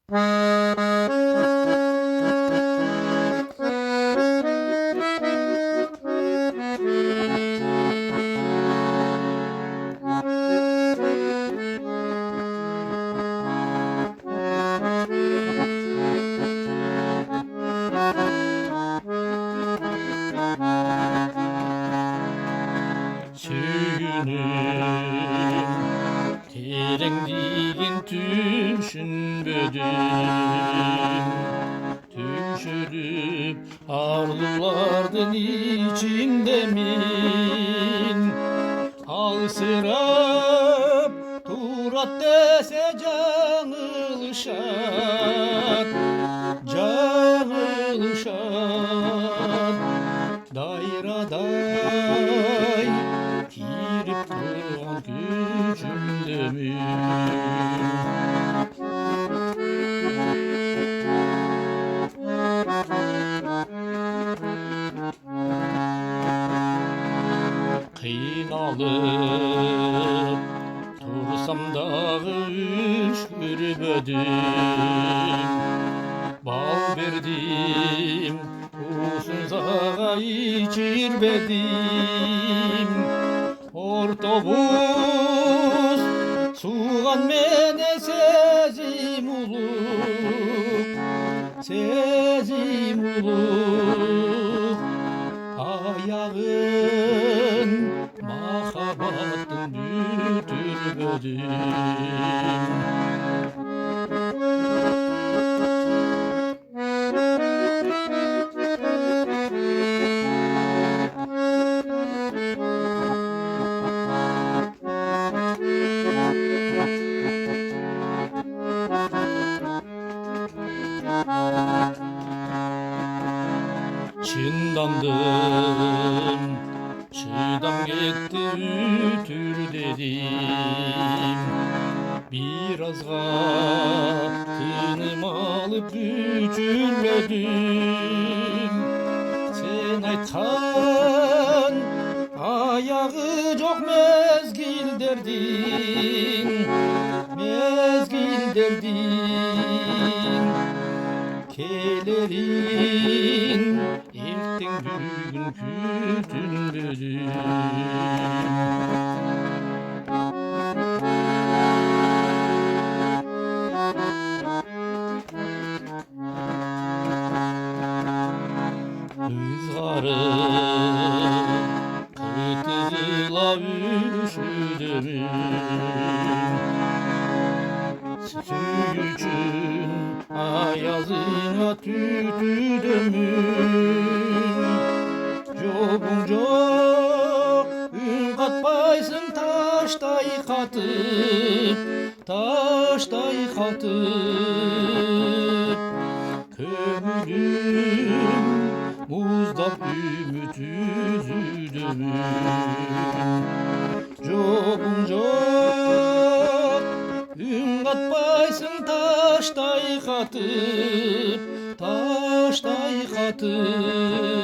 Sügünüm terengligin düşünmedim. Düşürüp arzulardın içindemin. Alsırap turat dese canıl şad, canıl şad. Dayraday girip duran gücümdemin. Kıynalıp tursam dağı üşkürmedim. Bal verdim usuzağa içirmedim. Ortobus suğan mene sezim uluk, sezim uluk. Ayağın mahabatın bütürmedim. Çındandım, çıdam gitti ütür dedim. Birazga tınım alıp bütürledim. Sen aytkan ayağı çok mezgil derdin, mezgil derdin. Kelerin erten bugün kütünlerim. Kızlarım kıtırla üşüdüm. Süyücün ayazına tütüdümün. Jobunca ün katpaysın taştay katıp, taştay katıp. Kömürüm muzdap ümit yüzüdümün. Jobunca ün katpaysın taştay katıp, taştay katıp.